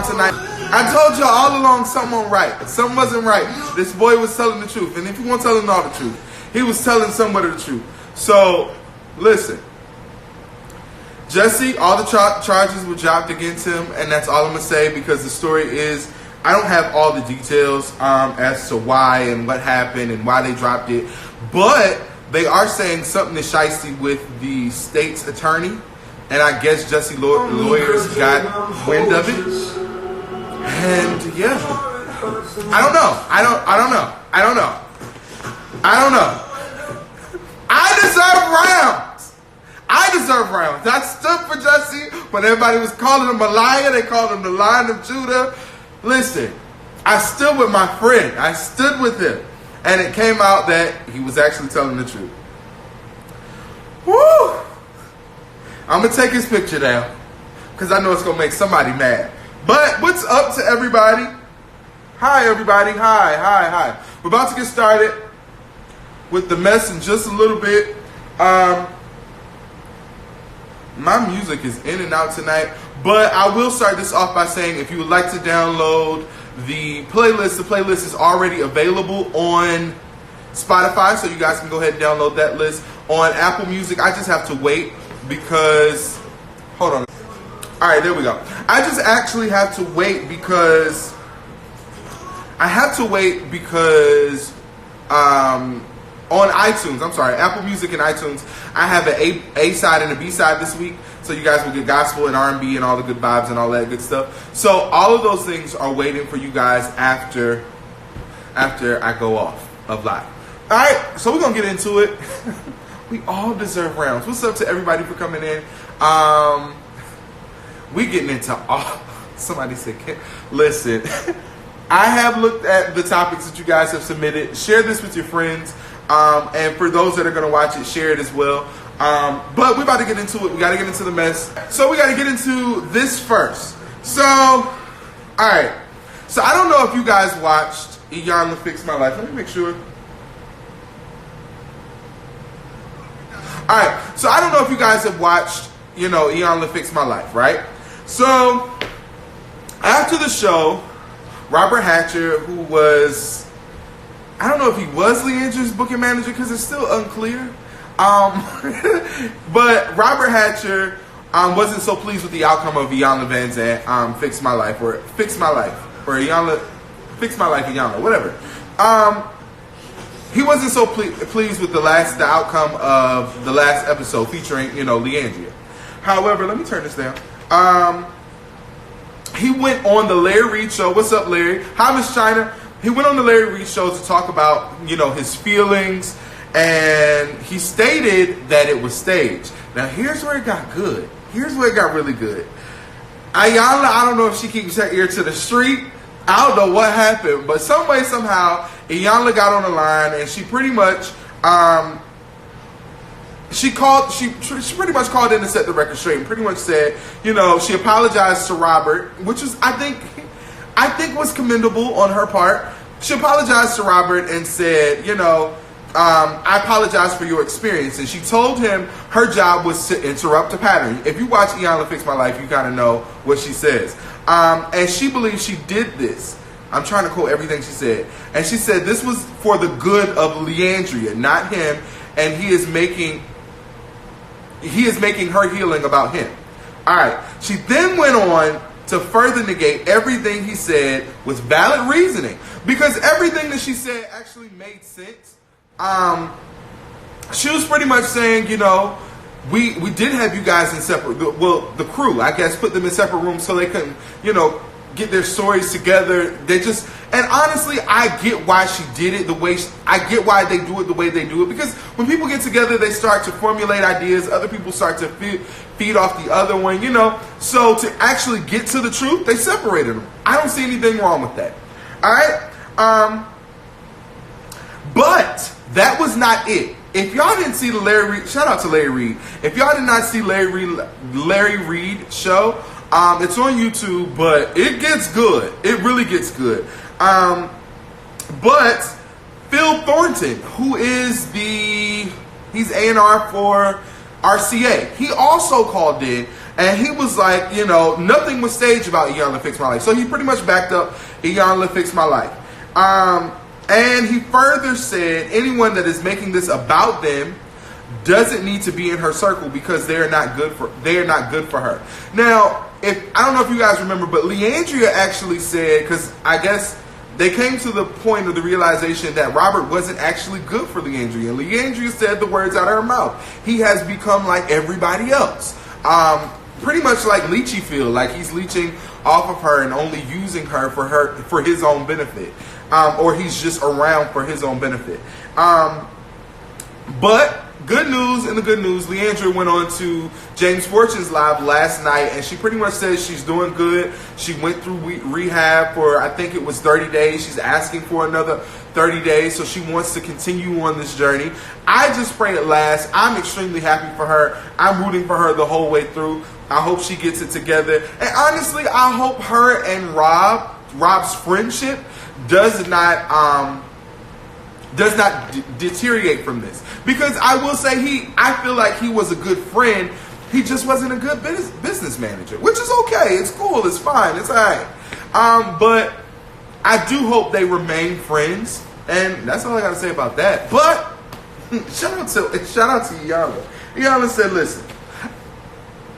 on tonight. I told y'all all along something wasn't right. Something wasn't right. This boy was telling the truth. And if you want to tell him all the truth, he was telling somebody the truth. So, listen. Jussie, all the charges were dropped against him. And that's all I'm going to say because the story is, I don't have all the details as to why and what happened and why they dropped it. But they are saying something is shysty with the state's attorney. And I guess Jussie lawyers got wind of it. And yeah, I don't know. I don't know. I deserve rounds. I stood for Jussie when everybody was calling him a liar. They called him the Lion of Judah. Listen, I stood with my friend. I stood with him. And it came out that he was actually telling the truth. Woo! I'm going to take his picture down because I know it's going to make somebody mad. But what's up to everybody? Hi, everybody. Hi. We're about to get started with the mess in just a little bit. My music is in and out tonight. But I will start this off by saying if you would like to download the playlist is already available on Spotify. So you guys can go ahead and download that list. On Apple Music, I just have to wait because... Hold on. All right, there we go. I just actually have to wait because on iTunes, I'm sorry, Apple Music and iTunes, I have an A side and a B side this week, so you guys will get gospel and R&B and all the good vibes and all that good stuff. So all of those things are waiting for you guys after I go off of live. All right, so we're gonna get into it. We all deserve rounds. What's up to everybody for coming in? We getting into all. Somebody said, listen, I have looked at the topics that you guys have submitted. Share this with your friends. And for those that are going to watch it, share it as well. But we're about to get into it. We got to get into the mess. So we got to get into this first. So, all right. So I don't know if you guys watched Iyanla Fix My Life. Let me make sure. All right. So I don't know if you guys have watched, Iyanla Fix My Life, right? So, after the show, Robert Hatcher, who was, I don't know if he was Leandra's booking manager because it's still unclear. But Robert Hatcher wasn't so pleased with the outcome of Iyanla Vanzant, Fix My Life, or Iyanla, Fix My Life, Iyanla, whatever. He wasn't so pleased with the outcome of the last episode featuring, Leandria. However, let me turn this down. He went on the Larry Reid show. What's up, Larry? Hi, Miss China. He went on the Larry Reid show to talk about, his feelings, and he stated that it was staged. Now, here's where it got good. Here's where it got really good. Iyanla, I don't know if she keeps her ear to the street. I don't know what happened, but some way, somehow, Iyanla got on the line, and she pretty much, she pretty much called in to set the record straight and pretty much said, she apologized to Robert, which is, I think was commendable on her part. She apologized to Robert and said, I apologize for your experience. And she told him her job was to interrupt a pattern. If you watch Iyanla Fix My Life, you kind of know what she says. And she believes she did this. I'm trying to quote everything she said. And she said this was for the good of Leandria, not him. And he is making her healing about him. All right. She then went on to further negate everything he said was valid reasoning, because everything that she said actually made sense. She was pretty much saying, we did have you guys in separate, the crew, I guess, put them in separate rooms so they couldn't, get their stories together. And honestly, I get why she did it I get why they do it the way they do it, because when people get together, they start to formulate ideas, other people start to feed off the other one, so to actually get to the truth, they separated them. I don't see anything wrong with that. All right. But that was not it. If y'all didn't see the Larry Reid, shout out to Larry Reid. If y'all did not see Larry Reid show, it's on YouTube, but it gets good. It really gets good. But Phil Thornton, who is he's A&R for RCA, he also called in And he was like, you know, nothing was staged about Iyanla Fix My Life. So he pretty much backed up Iyanla Fix My Life. And he further said anyone that is making this about them doesn't need to be in her circle because they are not good for her. Now, I don't know if you guys remember, but Leandria actually said, because I guess they came to the point of the realization that Robert wasn't actually good for Leandria. And Leandria said the words out of her mouth. He has become like everybody else. Pretty much like Leechy feel, like he's leeching off of her and only using her for his own benefit. Or he's just around for his own benefit. But good news, in the good news, Leandria went on to James Fortune's live last night, and she pretty much says she's doing good. She went through rehab for, I think it was 30 days. She's asking for another 30 days, so she wants to continue on this journey. I just pray it lasts. I'm extremely happy for her. I'm rooting for her the whole way through. I hope she gets it together. And honestly, I hope her and Rob's friendship does not deteriorate from this, because I will say I feel like he was a good friend. He just wasn't a good business manager, which is okay. It's cool. It's fine. It's all right. But I do hope they remain friends, and that's all I got to say about that. But shout out to Iyanla. Iyanla said, "Listen,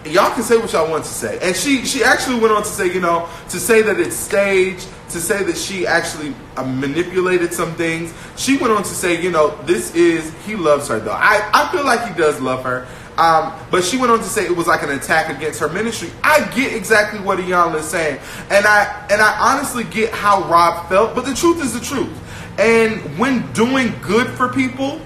y'all can say what y'all want to say," and she actually went on to say, you know, to say that it's staged, to say that she actually manipulated some things. She went on to say, you know, he loves her though. I feel like he does love her. But she went on to say it was like an attack against her ministry. I get exactly what Iyanla is saying. And I honestly get how Rob felt, but the truth is the truth. And when doing good for people,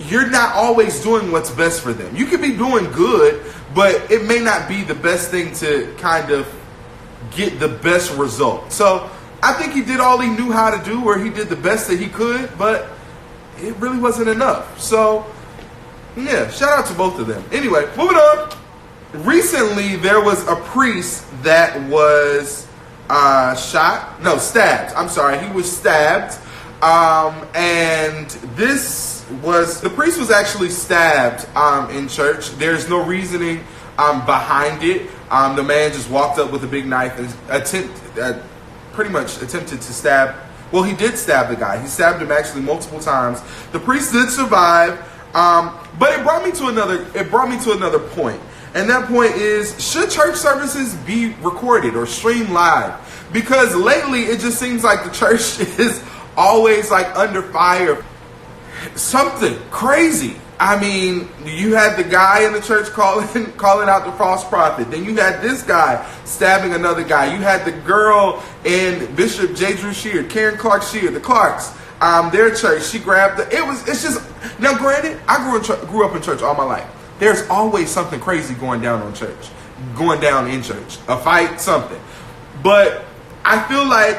you're not always doing what's best for them. You could be doing good, but it may not be the best thing to kind of get the best result. So I think he did all he knew how to do, or he did the best that he could, but it really wasn't enough. So yeah, shout out to both of them. Anyway, moving on. Recently, there was a priest that was stabbed. I'm sorry, he was stabbed. And the priest was actually stabbed in church. There's no reasoning behind it. The man just walked up with a big knife and pretty much attempted to stab. Well, he did stab the guy. He stabbed him actually multiple times. The priest did survive. But it brought me to another point. And that point is, should church services be recorded or streamed live? Because lately it just seems like the church is always like under fire. Something crazy. I mean, you had the guy in the church calling out the false prophet. Then you had this guy stabbing another guy. You had the girl in Bishop J. Drew Sheard, Karen Clark Sheard, the Clarks. Their church, she grabbed it's just, now granted, I grew up in church all my life. There's always something crazy going down in church, a fight, something. But I feel like,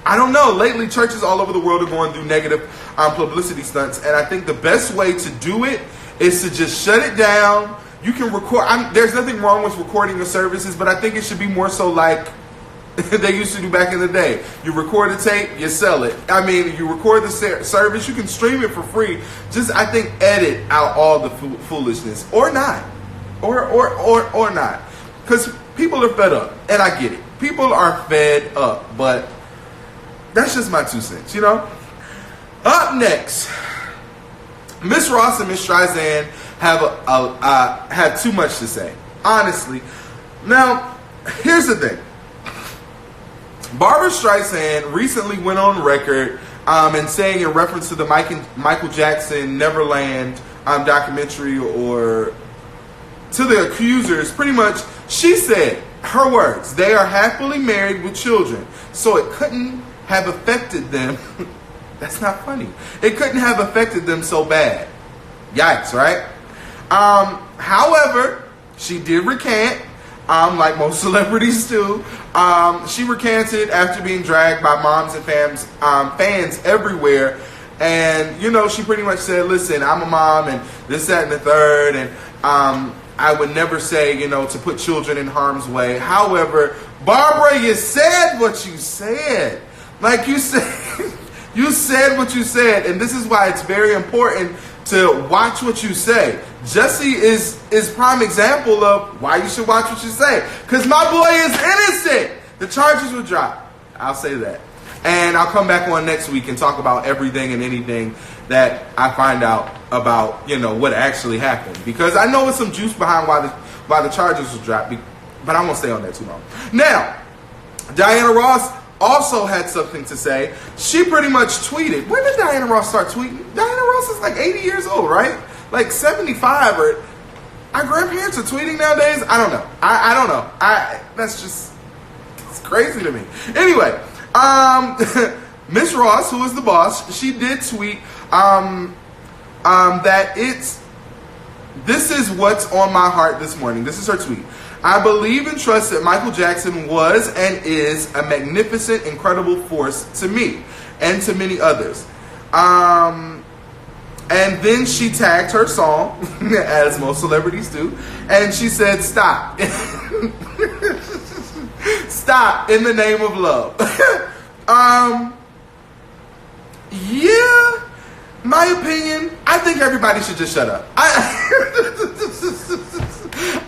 I don't know, lately churches all over the world are going through negative publicity stunts, and I think the best way to do it is to just shut it down. You can record, there's nothing wrong with recording your services, but I think it should be more so like they used to do back in the day. You record a tape, you sell it. I mean, you record the service, you can stream it for free. Just, I think, edit out all the foolishness, or not, or not, because people are fed up, and I get it. People are fed up, but that's just my 2 cents, you know. Up next, Miss Ross and Miss Streisand have too much to say, honestly. Now, here's the thing. Barbra Streisand recently went on record and saying, in reference to the Michael Jackson Neverland documentary, or to the accusers, pretty much, she said, her words, "They are happily married with children, so it couldn't have affected them." That's not funny. It couldn't have affected them so bad. Yikes, right? However, she did recant. Like most celebrities do. She recanted after being dragged by moms and fans everywhere. And, you know, she pretty much said, listen, I'm a mom and this, that, and the third. And I would never say, you know, to put children in harm's way. However, Barbara, you said what you said. Like you said, you said what you said. And this is why it's very important to watch what you say. Jussie is prime example of why you should watch what you say. Because my boy is innocent. The charges were dropped. I'll say that. And I'll come back on next week and talk about everything and anything that I find out about, what actually happened. Because I know it's some juice behind why the charges were dropped. But I won't stay on that too long. Now, Diana Ross also had something to say. She pretty much tweeted. When did Diana Ross start tweeting? Diana Ross is like 80 years old, right? Like 75, or our grandparents are tweeting nowadays? I don't know. I don't know. That's just, it's crazy to me. Anyway, Miss Ross, who is the boss, she did tweet that this is what's on my heart this morning. This is her tweet. I believe and trust that Michael Jackson was and is a magnificent, incredible force to me and to many others. And then she tagged her song, as most celebrities do, and she said, stop. Stop in the name of love. Yeah, my opinion, I think everybody should just shut up.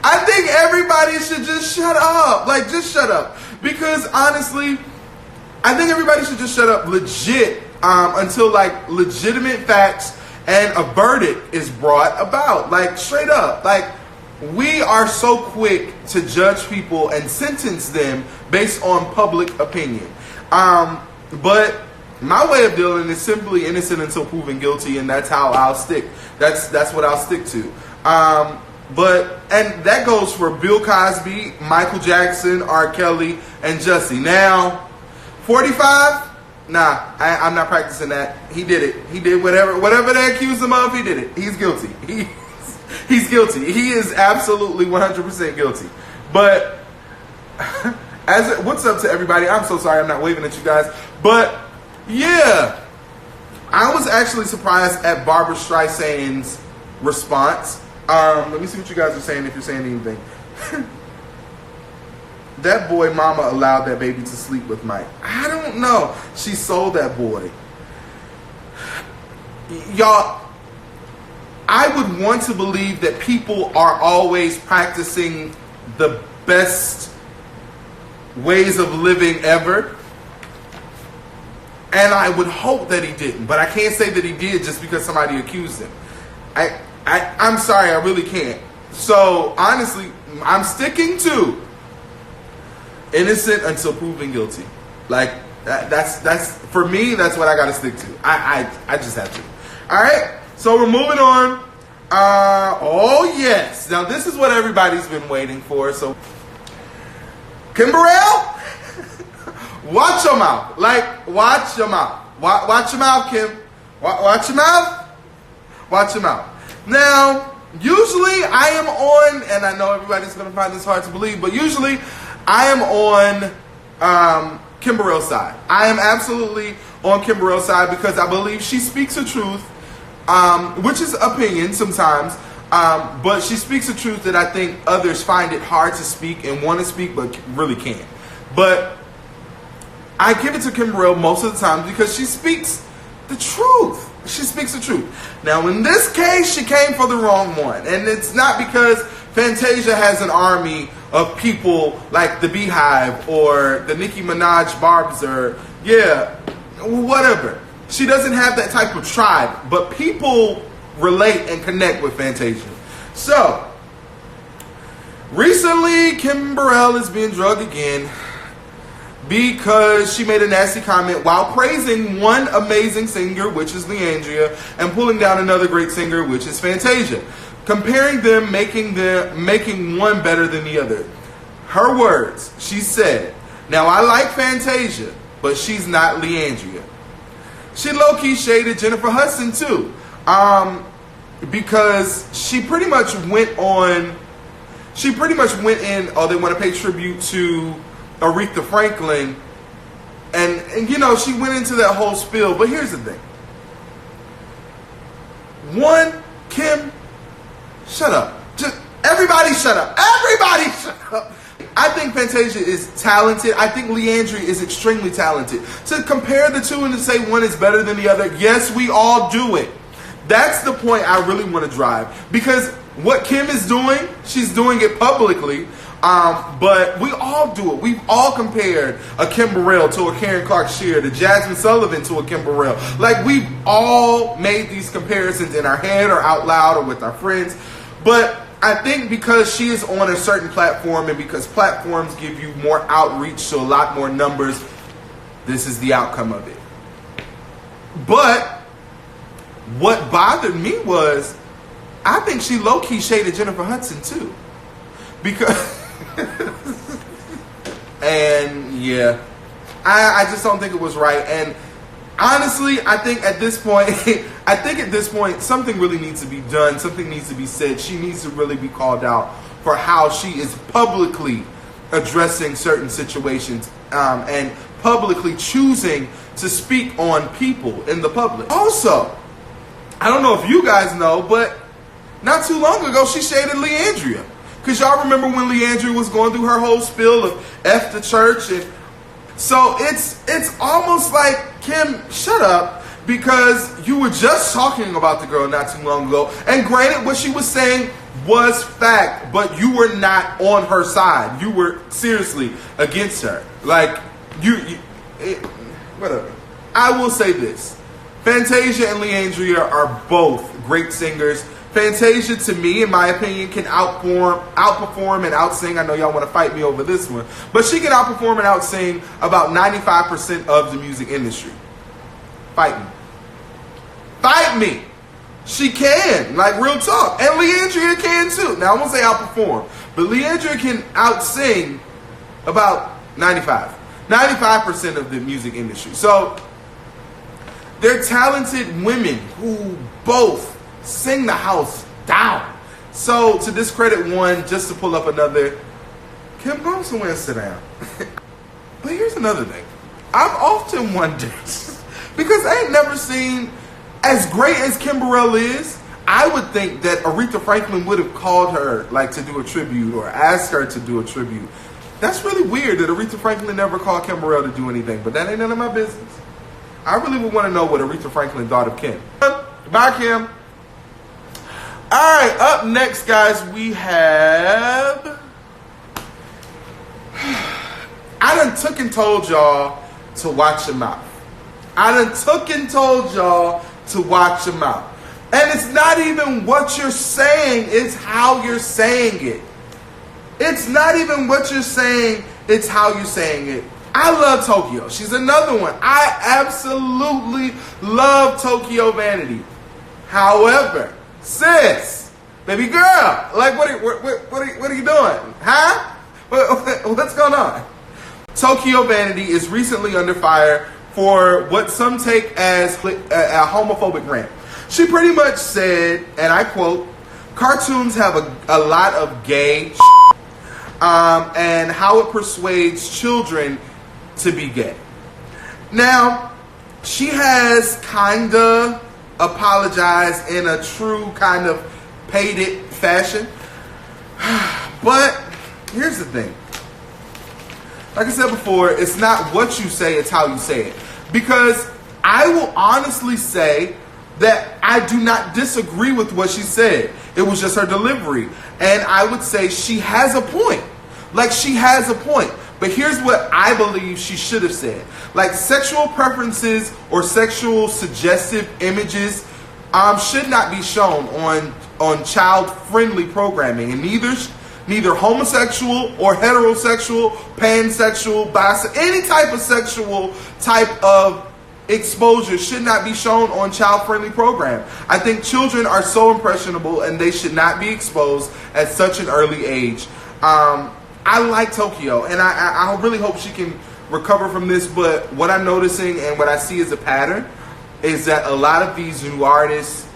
I think everybody should just shut up. Like, just shut up. Because honestly, I think everybody should just shut up legit until like legitimate facts and a verdict is brought about. Like, straight up. Like, we are so quick to judge people and sentence them based on public opinion. But my way of dealing is simply innocent until proven guilty, and that's how I'll stick. That's what I'll stick to. And that goes for Bill Cosby, Michael Jackson, R. Kelly, and Jussie. Now, 45? Nah, I'm not practicing that. He did it. He did whatever they accused him of, he did it. He's guilty. He's guilty. He is absolutely 100% guilty. But, what's up to everybody? I'm so sorry I'm not waving at you guys. But, yeah, I was actually surprised at Barbra Streisand's response. Let me see what you guys are saying, if you're saying anything. That boy mama allowed that baby to sleep with Mike. I don't know. She sold that boy. Y'all, I would want to believe that people are always practicing the best ways of living ever. And I would hope that he didn't. But I can't say that he did just because somebody accused him. I'm sorry, I really can't. So, honestly, I'm sticking to innocent until proven guilty. Like, that's for me, that's what I gotta stick to. I just have to. Alright, so we're moving on. Oh yes. Now this is what everybody's been waiting for. So, Kim Burrell, watch your mouth. Like, watch your mouth. Watch your mouth, Kim. Watch your mouth. Watch your mouth. Now, usually I am on, and I know everybody's going to find this hard to believe, but usually I am on Kim Burrell's side. I am absolutely on Kim Burrell's side because I believe she speaks the truth, which is opinion sometimes, but she speaks the truth that I think others find it hard to speak and want to speak but really can't. But I give it to Kim Burrell most of the time because she speaks the truth. She speaks the truth. Now, in this case, she came for the wrong one. And it's not because Fantasia has an army of people like the Beehive or the Nicki Minaj Barbs or, whatever. She doesn't have that type of tribe. But people relate and connect with Fantasia. So, recently, Kim Burrell is being drugged again because she made a nasty comment while praising one amazing singer, which is Leandria, and pulling down another great singer, which is Fantasia. Comparing them, making one better than the other. Her words, she said, "Now I like Fantasia, but she's not Leandria." She low-key shaded Jennifer Hudson too, because she pretty much went in, they want to pay tribute to Aretha Franklin, and she went into that whole spiel. But here's the thing. One, Kim, shut up. Just everybody shut up. Everybody shut up. I think Fantasia is talented. I think Leandria is extremely talented. To compare the two and to say one is better than the other, yes, we all do it. That's the point I really want to drive. Because what Kim is doing, she's doing it publicly. But we all do it. We've all compared a Kim Burrell to a Karen Clark Sheard, a Jasmine Sullivan to a Kim Burrell. Like, we've all made these comparisons in our head or out loud or with our friends. But I think because she is on a certain platform and because platforms give you more outreach to a lot more numbers, this is the outcome of it. But what bothered me was, I think she low-key shaded Jennifer Hudson too. Because, and yeah, I just don't think it was right. And honestly, I think at this point, something really needs to be done. Something needs to be said. She needs to really be called out for how she is publicly addressing certain situations and publicly choosing to speak on people in the public. Also, I don't know if you guys know, but not too long ago, she shaded Leandria. Because y'all remember when Leandria was going through her whole spiel of F the church. And so it's almost like, Kim, shut up, because you were just talking about the girl not too long ago. And granted, what she was saying was fact, but you were not on her side. You were seriously against her. Like, whatever. I will say this. Fantasia and Leandria are both great singers. Fantasia, to me, in my opinion, can outperform and outsing. I know y'all want to fight me over this one. But she can outperform and outsing about 95% of the music industry. Fight me. Fight me. She can. Like, real talk. And Leandria can too. Now, I won't say outperform. But Leandria can outsing about 95% of the music industry. So, they're talented women who both sing the house down. So to discredit one just to pull up another, Kim, go somewhere and sit down. But here's another thing. I've often wondered, because I ain't never seen, as great as Kim Burrell is, I would think that Aretha Franklin would have called her like to do a tribute or asked her to do a tribute. That's really weird that Aretha Franklin never called Kim Burrell to do anything, but that ain't none of my business. I really would want to know what Aretha Franklin thought of Kim. Bye, Kim. Alright, up next, guys, we have... I done took and told y'all to watch your mouth. I done took and told y'all to watch your mouth. And it's not even what you're saying, it's how you're saying it. It's not even what you're saying, it's how you're saying it. I love Tokyo. She's another one. I absolutely love Tokyo Vanity. However, sis, baby girl, like what are you doing? Huh? What's going on? Tokyo Vanity is recently under fire for what some take as a homophobic rant. She pretty much said, and I quote, "Cartoons have a lot of gay and how it persuades children to be gay." Now, she has kinda apologized in a true kind of paid it fashion. But here's the thing. Like I said before, it's not what you say, it's how you say it. Because I will honestly say that I do not disagree with what she said. It was just her delivery. And I would say she has a point. Like, she has a point. But here's what I believe she should have said. Like, sexual preferences or sexual suggestive images should not be shown on child-friendly programming. And neither homosexual or heterosexual, pansexual, bisexual, any type of sexual type of exposure should not be shown on child-friendly program. I think children are so impressionable and they should not be exposed at such an early age. I like Tokyo, and I really hope she can recover from this, but what I'm noticing and what I see as a pattern is that a lot of these new artists,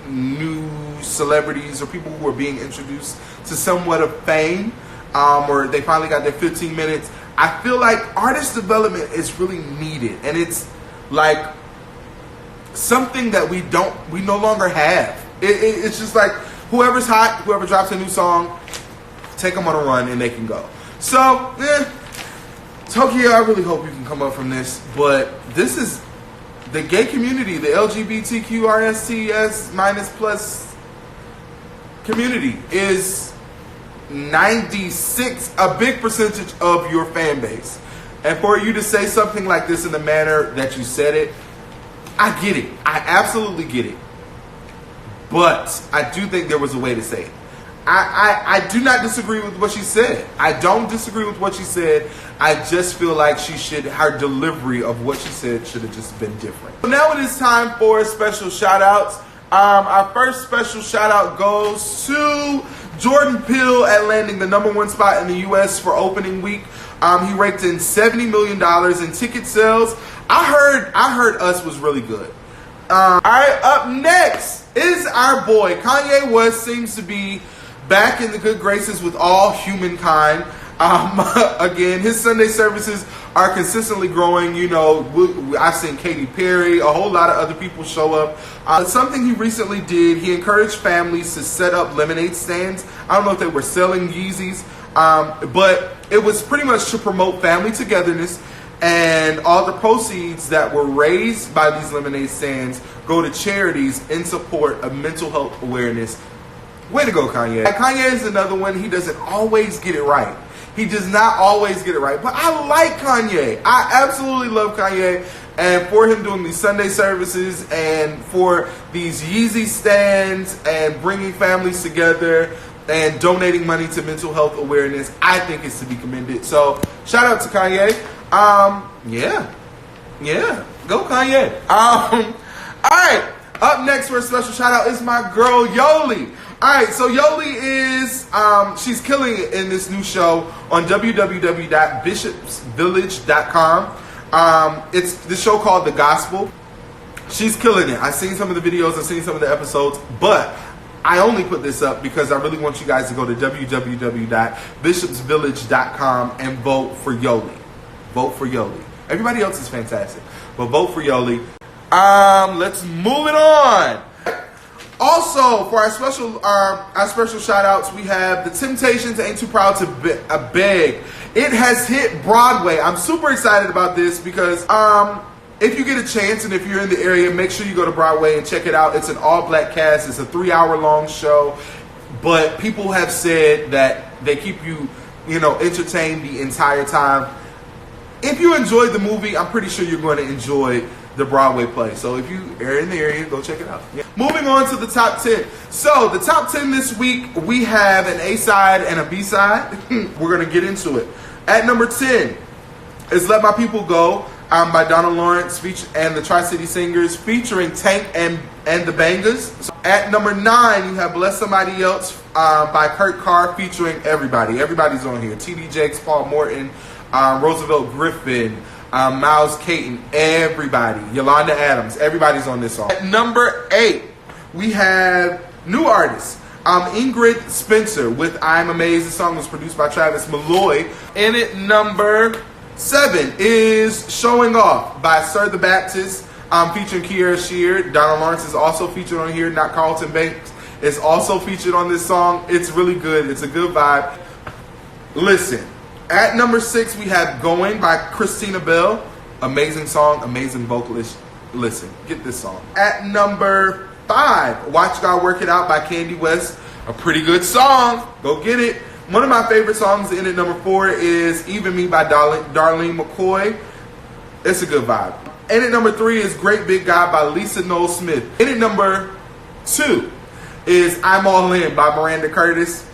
new celebrities, or people who are being introduced to somewhat of fame, or they finally got their 15 minutes, I feel like artist development is really needed, and it's like something that we no longer have. It's just like whoever's hot, whoever drops a new song, take them on a run and they can go. So, Tokyo, I really hope you can come up from this, but this is the gay community, the LGBTQRSTS minus plus community is 96, a big percentage of your fan base. And for you to say something like this in the manner that you said it, I get it. I absolutely get it. But I do think there was a way to say it. I do not disagree with what she said. I don't disagree with what she said. I just feel like her delivery of what she said should have just been different. So now it is time for special shout outs. Our first special shout out goes to Jordan Peele at landing the #1 spot in the US for opening week. He raked in $70 million in ticket sales. I heard Us was really good. Alright, up next is our boy Kanye West. Seems to be back in the good graces with all humankind. Again, his Sunday services are consistently growing. You know, I've seen Katy Perry, a whole lot of other people show up. Something he recently did, he encouraged families to set up lemonade stands. I don't know if they were selling Yeezys, but it was pretty much to promote family togetherness. And all the proceeds that were raised by these lemonade stands go to charities in support of mental health awareness. Way to go, Kanye. Kanye is another one. He doesn't always get it right. He does not always get it right. But I like Kanye. I absolutely love Kanye. And for him doing these Sunday services and for these Yeezy stands and bringing families together and donating money to mental health awareness, I think it's to be commended. So shout out to Kanye. Yeah, go Kanye. All right, up next for a special shout out is my girl Yoli. All right, so Yoli is she's killing it in this new show on www.bishopsvillage.com. It's the show called The Gospel. She's killing it. I've seen some of the videos, I've seen some of the episodes, but I only put this up because I really want you guys to go to www.bishopsvillage.com and vote for Yoli. Vote for Yoli. Everybody else is fantastic, but vote for Yoli. Let's move it on. Also, for our special shout outs, we have the Temptations Ain't Too Proud to Beg. It has hit Broadway. I'm super excited about this because if you get a chance and if you're in the area, make sure you go to Broadway and check it out. It's an all-black cast. It's a 3-hour long show, but people have said that they keep you, entertained the entire time. If you enjoyed the movie, I'm pretty sure you're going to enjoy the Broadway play. So if you are in the area, go check it out. Yeah. Moving on to the top 10. So the top 10 this week, we have an A-side and a B-side. We're going to get into it. At number 10 is Let My People Go by Donna Lawrence and the Tri-City Singers featuring Tank and the Bangers. So at number 9, you have Bless Somebody Else by Kurt Carr featuring everybody. Everybody's on here. T.D. Jakes, Paul Morton, Roosevelt Griffin, Miles Caton, everybody. Yolanda Adams, everybody's on this song. At number 8, we have new artists. Ingrid Spencer with I'm Amazed. The song was produced by Travis Malloy. And at number 7 is Showing Off by Sir the Baptist, featuring Kiera Shear. Donna Lawrence is also featured on here. Not Carlton Banks is also featured on this song. It's really good. It's a good vibe. Listen. At number 6, we have Going by Christina Bell. Amazing song, amazing vocalist. Listen, get this song. At number 5, Watch God Work It Out by Kanye West. A pretty good song. Go get it. One of my favorite songs in at number 4 is Even Me by Darlene McCoy. It's a good vibe. And at number 3 is Great Big God by Lisa Noel Smith. And at number 2 is I'm All In by Miranda Curtis.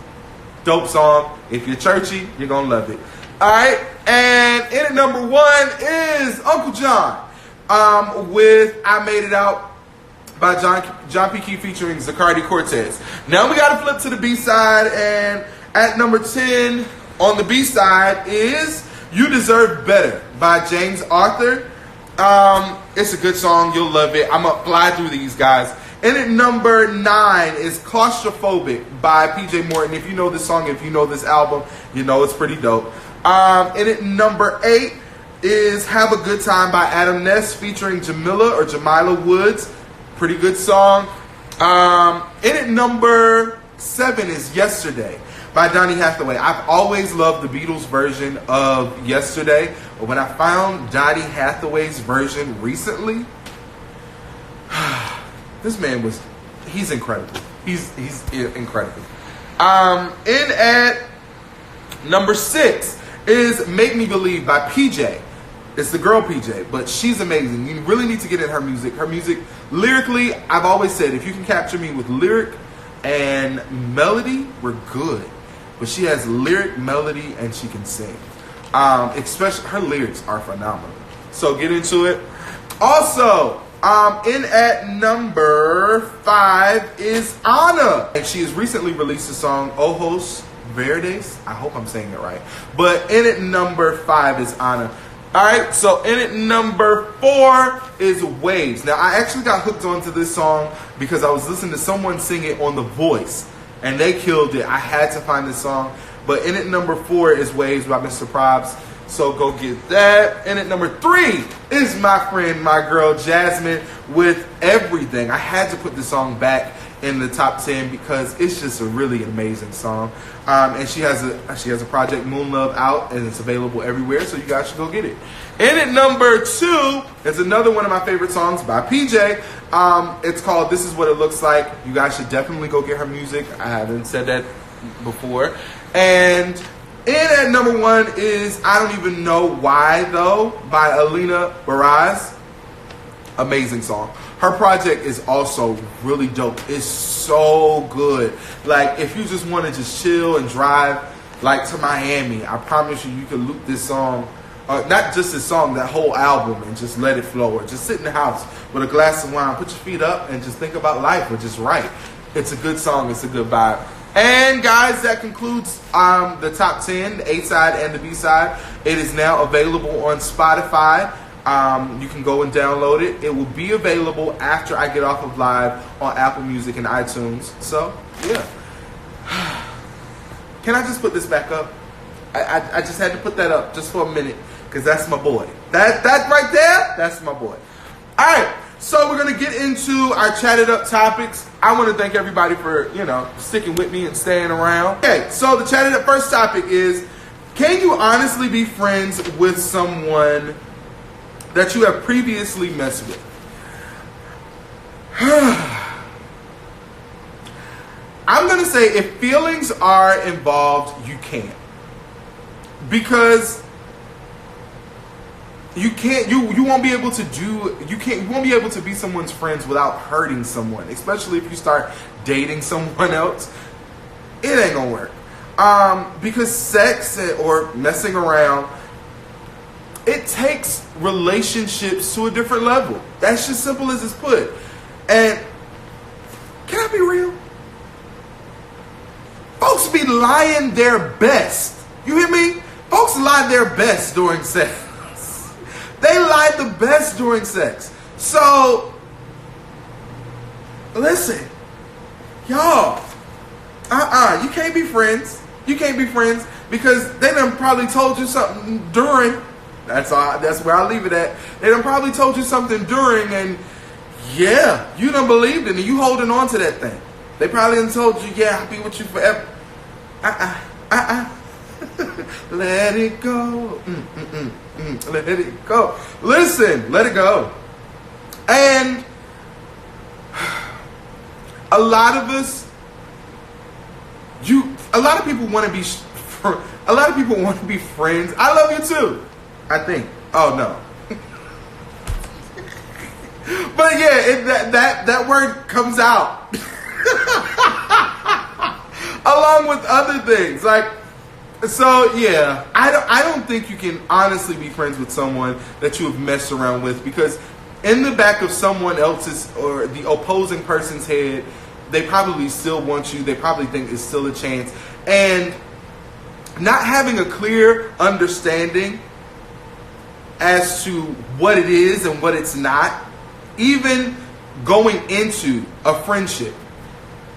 Dope song. If you're churchy, you're going to love it. Alright, and in at number 1 is Uncle John with I Made It Out by John P. Key featuring Zacardi Cortez. Now we got to flip to the B-side, and at number 10 on the B-side is You Deserve Better by James Arthur. It's a good song. You'll love it. I'm going to fly through these guys. And at number 9 is Claustrophobic by PJ Morton. If you know this song, if you know this album, you know it's pretty dope. And at number 8 is Have a Good Time by Adam Ness featuring Jamila Woods. Pretty good song. And at number 7 is Yesterday by Donny Hathaway. I've always loved the Beatles version of Yesterday, but when I found Donny Hathaway's version recently, This man he's incredible. He's incredible. In at number 6 is Make Me Believe by PJ. It's the girl PJ, but she's amazing. You really need to get in her music. Her music, lyrically, I've always said, if you can capture me with lyric and melody, we're good. But she has lyric, melody, and she can sing. Especially, her lyrics are phenomenal. So get into it. Also, in at number 5 is Anna. And she has recently released a song, Ojos Verdes. I hope I'm saying it right. But in at number 5 is Anna. Alright, so in at number 4 is Waves. Now, I actually got hooked onto this song because I was listening to someone sing it on The Voice. And they killed it. I had to find this song. But in at number 4 is Waves by Mr. Probs. So go get that. And at number 3 is my friend, my girl, Jasmine with Everything. I had to put this song back in the top 10 because it's just a really amazing song. And she has a project, Moon Love, out, and it's available everywhere, so you guys should go get it. And at number 2 is another one of my favorite songs by PJ. It's called This Is What It Looks Like. You guys should definitely go get her music. I haven't said that before. And in at number 1 is I Don't Even Know Why Though by Alina Baraz. Amazing song. Her project is also really dope. It's so good. Like, if you just want to just chill and drive, like, to Miami, I promise you, you can loop this song, not just this song, that whole album, and just let it flow. Or just sit in the house with a glass of wine, put your feet up, and just think about life, or just write. It's a good song. It's a good vibe. And, guys, that concludes the top 10, the A side and the B side. It is now available on Spotify. You can go and download it. It will be available after I get off of live on Apple Music and iTunes. So, yeah. Can I just put this back up? I just had to put that up just for a minute because that's my boy. That right there, that's my boy. All right, so we're going to get into our chatted up topics. I want to thank everybody for, sticking with me and staying around. Okay, so the chatted up first topic is, can you honestly be friends with someone that you have previously messed with? I'm going to say if feelings are involved, you can't. Because you won't be able to be someone's friends without hurting someone, especially if you start dating someone else. It ain't going to work. Because sex or messing around, it takes relationships to a different level. That's just simple as it's put. And can I be real? Folks be lying their best. You hear me? Folks lie their best during sex. They lie the best during sex. So, listen, y'all, you can't be friends. You can't be friends because they done probably told you something during. That's where I leave it at. They done probably told you something during, and yeah, you done believed it, and you holding on to that thing. They probably done told you, yeah, I'll be with you forever. Let it go. Let it go. Listen, let it go. And a lot of people want to be friends. I love you too, I think. Oh no. But yeah, that word comes out along with other things. So yeah, I don't think you can honestly be friends with someone that you have messed around with, because in the back of someone else's or the opposing person's head, they probably still want you. They probably think it's still a chance. And not having a clear understanding as to what it is and what it's not, even going into a friendship,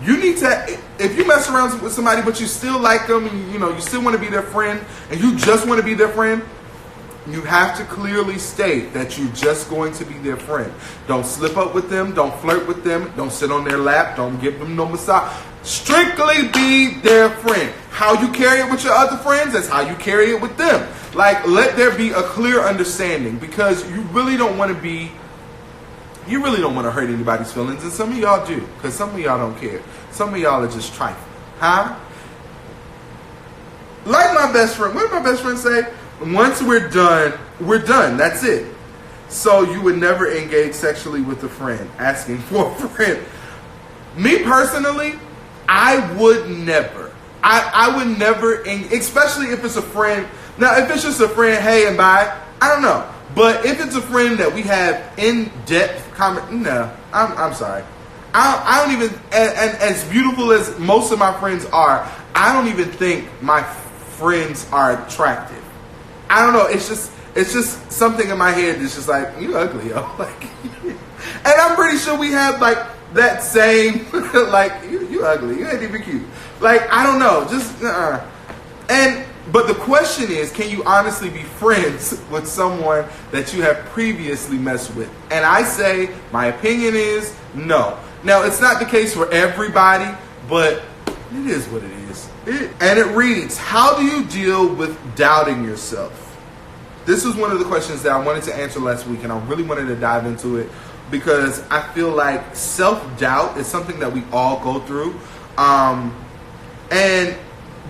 you need to, if you mess around with somebody but you still like them, and you still want to be their friend, and you just want to be their friend, you have to clearly state that you're just going to be their friend. Don't slip up with them. Don't flirt with them. Don't sit on their lap. Don't give them no massage. Strictly be their friend. How you carry it with your other friends, that's how you carry it with them. Let there be a clear understanding, because you really don't want to be you really don't want to hurt anybody's feelings, and some of y'all do, because some of y'all don't care. Some of y'all are just trifling, huh? Like my best friend, what did my best friend say? Once we're done, that's it. So you would never engage sexually with a friend, asking for a friend. Me personally, I would never. I would never, especially if it's a friend. Now, if it's just a friend, hey and bye, I don't know. But if it's a friend that we have in-depth no, I'm sorry. I don't even, and as beautiful as most of my friends are, I don't even think my friends are attractive. I don't know. It's just something in my head that's just like, you ugly, yo. Like, and I'm pretty sure we have like that same, like, you ugly. You ain't even cute. Like, I don't know. Just, but the question is, can you honestly be friends with someone that you have previously messed with? And I say, my opinion is no. Now, it's not the case for everybody, but it is what it is. And it reads, how do you deal with doubting yourself? This was one of the questions that I wanted to answer last week, and I really wanted to dive into it because I feel like self-doubt is something that we all go through.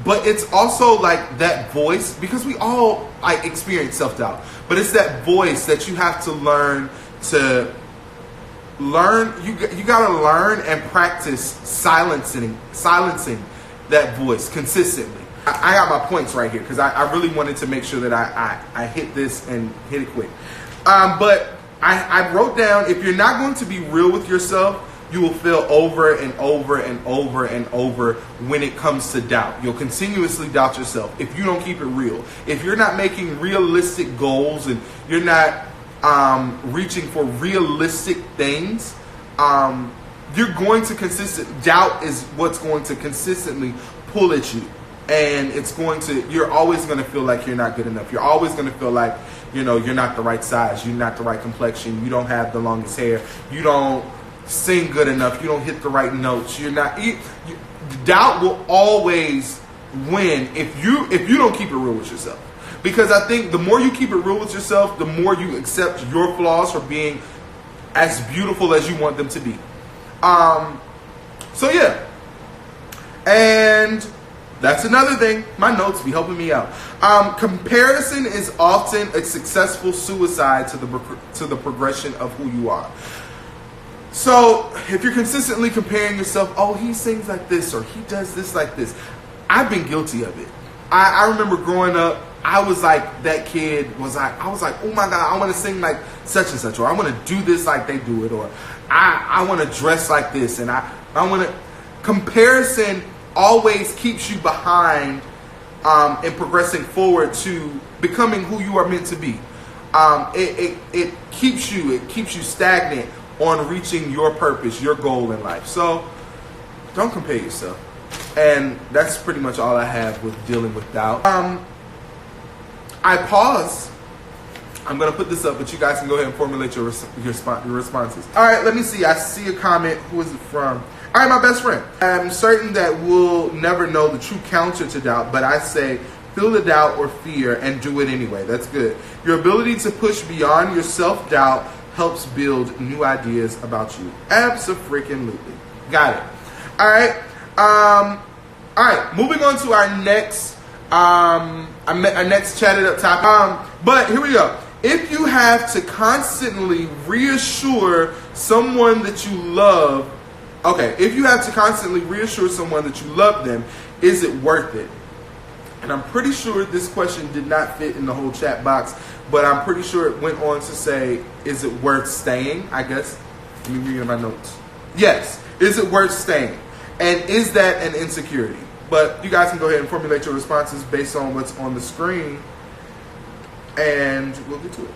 But it's also like that voice, because we all like experience self-doubt, but it's that voice that you have to learn. You gotta learn and practice silencing that voice consistently. I got my points right here because I really wanted to make sure that I hit this and hit it quick. But I wrote down, if you're not going to be real with yourself, you will fail over and over and over and over when it comes to doubt. You'll continuously doubt yourself if you don't keep it real. If you're not making realistic goals and you're not reaching for realistic things, you're going to doubt is what's going to consistently pull at you. And you're always going to feel like you're not good enough. You're always going to feel like, you're not the right size. You're not the right complexion. You don't have the longest hair. You don't sing good enough. You don't hit the right notes. Doubt will always win if you don't keep it real with yourself. Because I think the more you keep it real with yourself, the more you accept your flaws for being as beautiful as you want them to be. So yeah. And that's another thing. My notes be helping me out. Comparison is often a successful suicide to the progression of who you are. So if you're consistently comparing yourself, oh, he sings like this or he does this like this. I've been guilty of it. I remember growing up, I was like that kid I was like, oh my God, I want to sing like such and such, or I want to do this like they do it, or I want to dress like this, and I want to. Comparison always keeps you behind in progressing forward to becoming who you are meant to be. It keeps you stagnant on reaching your purpose, your goal in life. So don't compare yourself. And that's pretty much all I have with dealing with doubt. I pause. I'm going to put this up, but you guys can go ahead and formulate your responses. All right, let me see. I see a comment. Who is it from? All right, my best friend. I'm certain that we'll never know the true counter to doubt, but I say feel the doubt or fear and do it anyway. That's good. Your ability to push beyond your self-doubt helps build new ideas about you. Abso-freaking-lutely. Got it. All right. All right. Moving on to our next chatted up topic. But here we go. If you have to constantly reassure someone that you love, if you have to constantly reassure someone that you love them, is it worth it? And I'm pretty sure this question did not fit in the whole chat box, but I'm pretty sure it went on to say, is it worth staying? I guess. Let me read my notes. Yes. Is it worth staying? And is that an insecurity? But you guys can go ahead and formulate your responses based on what's on the screen, and we'll get to it.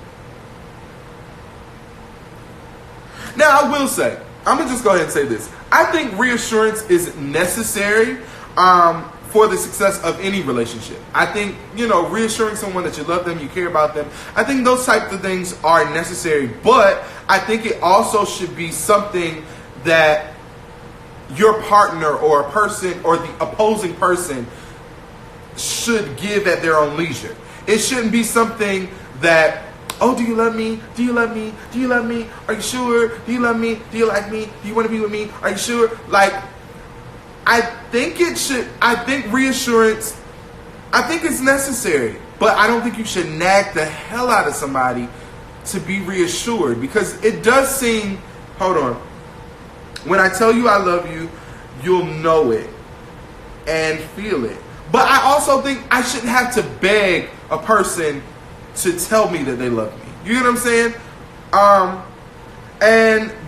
Now, I will say, I'm going to just go ahead and say this. I think reassurance is necessary for the success of any relationship. I think, reassuring someone that you love them, you care about them, I think those types of things are necessary. But I think it also should be something that your partner or a person or the opposing person should give at their own leisure. It shouldn't be something that oh, do you love me? Do you love me? Do you love me? Are you sure? Do you love me? Do you like me? Do you want to be with me? Are you sure? Like, I think reassurance, I think it's necessary, but I don't think you should nag the hell out of somebody to be reassured, because it does seem, hold on, when I tell you I love you, you'll know it and feel it. But I also think I shouldn't have to beg a person to tell me that they love me. You get what I'm saying?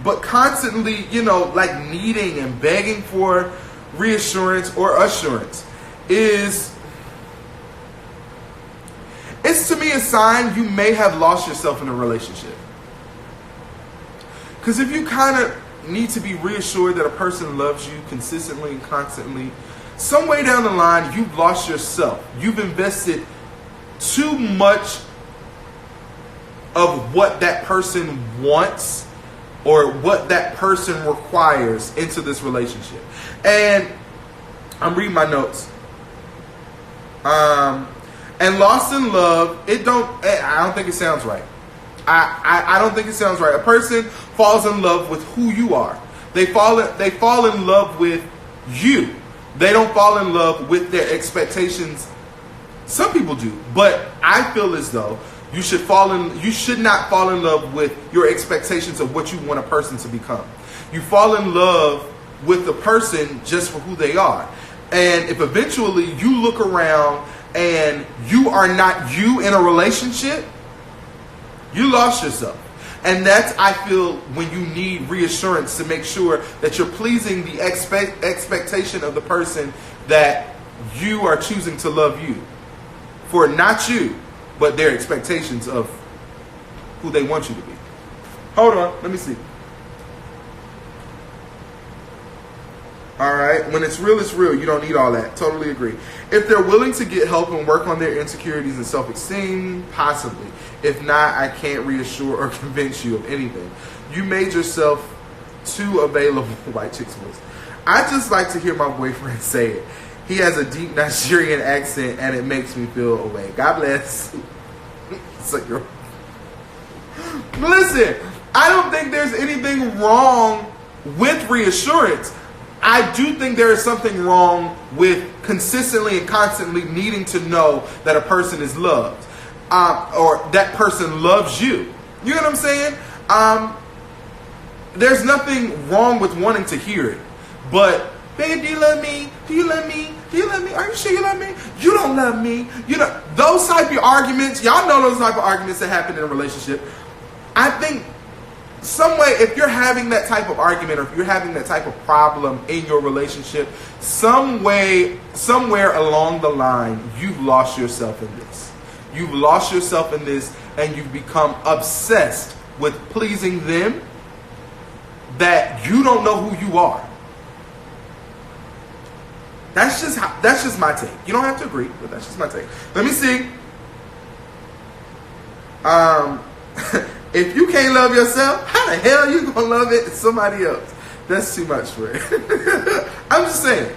But constantly, like needing and begging for reassurance or assurance it's to me a sign you may have lost yourself in a relationship. Because if you kind of need to be reassured that a person loves you consistently and constantly, some way down the line you've lost yourself. You've invested too much of what that person wants or what that person requires into this relationship. And I'm reading my notes. And lost in love, I don't think it sounds right. I don't think it sounds right. A person falls in love with who you are. They fall in love with you. They don't fall in love with their expectations. Some people do, but I feel as though you should not fall in love with your expectations of what you want a person to become. You fall in love with the person just for who they are. And if eventually you look around and you are not you in a relationship, you lost yourself. And that's, I feel, when you need reassurance to make sure that you're pleasing the expectation of the person that you are choosing to love you for, not you, but their expectations of who they want you to be. Hold on, let me see. Alright, when it's real, it's real. You don't need all that. Totally agree. If they're willing to get help and work on their insecurities and self-esteem, possibly. If not, I can't reassure or convince you of anything. You made yourself too available. White chicks voice. I just like to hear my boyfriend say it. He has a deep Nigerian accent and it makes me feel away. God bless. It's like you're... Listen, I don't think there's anything wrong with reassurance. I do think there is something wrong with consistently and constantly needing to know that a person is loved, or that person loves you. You know what I'm saying? There's nothing wrong with wanting to hear it, but babe, do you love me? Do you love me? Do you love me? Are you sure you love me? You don't love me. Those type of arguments. Y'all know those type of arguments that happen in a relationship. I think some way, if you're having that type of argument or if you're having that type of problem in your relationship, somewhere along the line, you've lost yourself in this. You've lost yourself in this and you've become obsessed with pleasing them that you don't know who you are. That's just my take. You don't have to agree, but that's just my take. Let me see. If you can't love yourself, how the hell are you gonna love somebody else? That's too much for it. I'm just saying.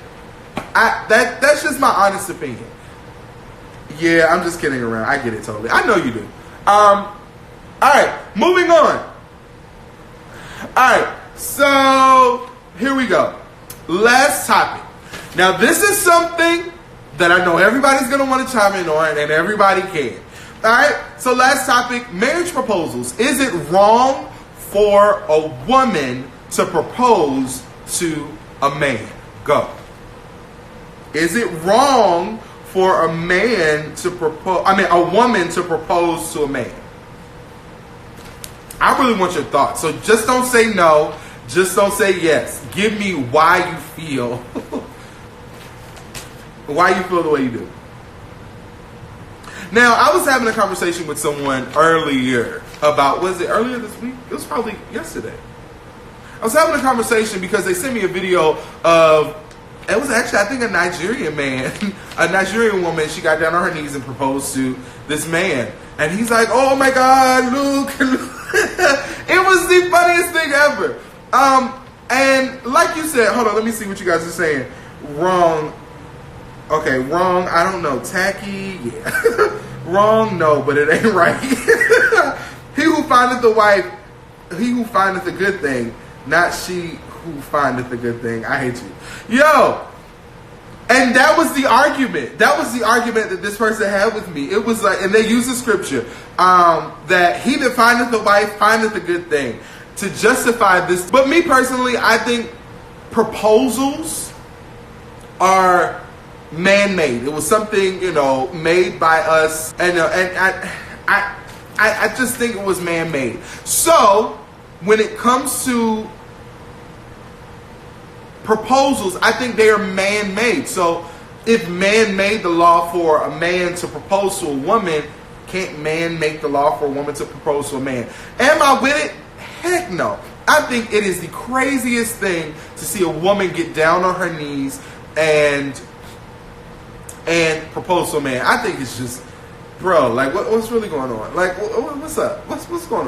That's just my honest opinion. Yeah, I'm just kidding around. I get it totally. I know you do. Alright, moving on. Alright, so here we go. Last topic. Now this is something that I know everybody's gonna want to chime in on, and everybody can. Alright, so last topic, marriage proposals. Is it wrong for a woman to propose to a man? Go. Is it wrong for a woman to propose to a man? I really want your thoughts. So just don't say no. Just don't say yes. Give me why you feel the way you do. Now, I was having a conversation with someone earlier about, was it earlier this week? It was probably yesterday. I was having a conversation because they sent me a video of, it was actually, I think, a Nigerian man, a Nigerian woman. She got down on her knees and proposed to this man. And he's like, oh my God, Luke. It was the funniest thing ever. And like you said, hold on, let me see what you guys are saying. Wrong. Okay, wrong, I don't know. Tacky, yeah. Wrong, no, but it ain't right. He who findeth the wife, he who findeth a good thing, not she who findeth a good thing. I hate you. Yo! And that was the argument. That was the argument that this person had with me. It was like, and they used the scripture, that he that findeth a wife findeth a good thing, to justify this. But me personally, I think proposals are man-made. It was something, you know, made by us, and I just think it was man-made. So when it comes to proposals, I think they are man-made. So if man made the law for a man to propose to a woman, can't man make the law for a woman to propose to a man? Am I with it? Heck no. I think it is the craziest thing to see a woman get down on her knees and propose to a man. I think it's just, bro, like what's really going on? Like what's up? What's going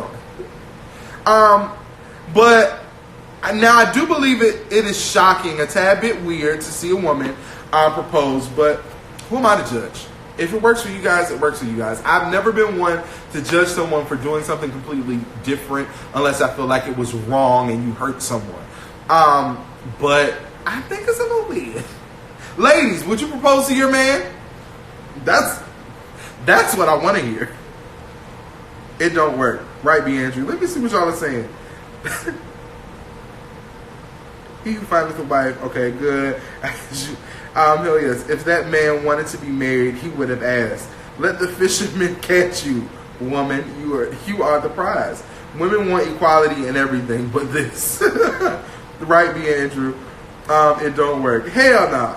on? But now I do believe it is shocking, a tad bit weird to see a woman propose, but who am I to judge? If it works for you guys, it works for you guys. I've never been one to judge someone for doing something completely different unless I feel like it was wrong and you hurt someone. But I think it's a little weird. Ladies, would you propose to your man? That's what I want to hear. It don't work. Right, B. Andrew? Let me see what y'all are saying. He who findeth a wife, okay, good. Hell yes. If that man wanted to be married, he would have asked. Let the fishermen catch you, woman. You are the prize. Women want equality in everything, but this. Right, B. Andrew? It don't work. Hell no.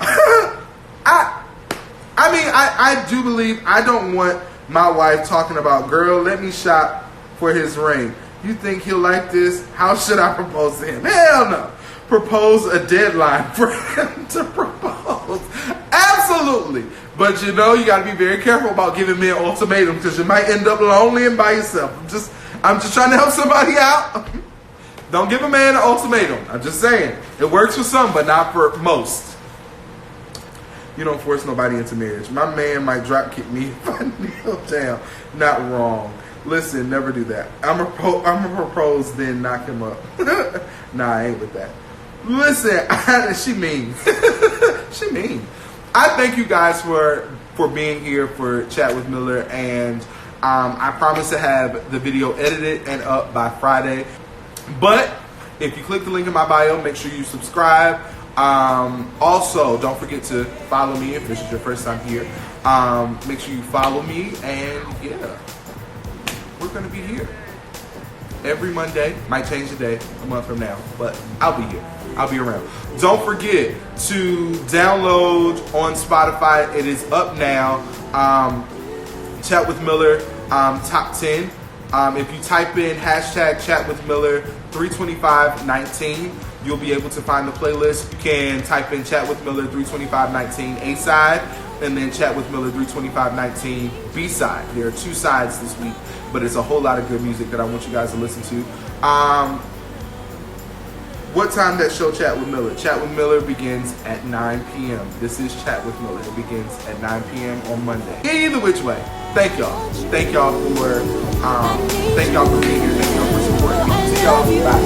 I mean, I do believe, I don't want my wife talking about, girl, let me shop for his ring. You think he'll like this? How should I propose to him? Hell no. Propose a deadline for him to propose. Absolutely. But you know, you got to be very careful about giving me an ultimatum, because you might end up lonely and by yourself. I'm just trying to help somebody out. Don't give a man an ultimatum. I'm just saying. It works for some, but not for most. You don't force nobody into marriage. My man might drop kick me if I kneel down. Not wrong. Listen, never do that. I'm a propose, then knock him up. Nah, I ain't with that. Listen, she mean. She mean. I thank you guys for being here for Chat with Miller, and I promise to have the video edited and up by Friday. But if you click the link in my bio, make sure you subscribe. Also, don't forget to follow me if this is your first time here. Make sure you follow me, and yeah, we're gonna be here every Monday. Might change the day a month from now, but I'll be here. I'll be around. Don't forget to download on Spotify. It is up now. Chat with Miller top 10. If you type in hashtag Chat with Miller 32519, you'll be able to find the playlist. You can type in Chat with Miller 32519 A side, and then Chat with Miller 32519 B side. There are 2 sides this week, but it's a whole lot of good music that I want you guys to listen to. What time that show Chat with Miller? Chat with Miller begins at 9 p.m. This is Chat with Miller. It begins at 9 p.m. on Monday. Either which way, thank y'all. Thank y'all for being here. Thank y'all for supporting me. See y'all. Bye.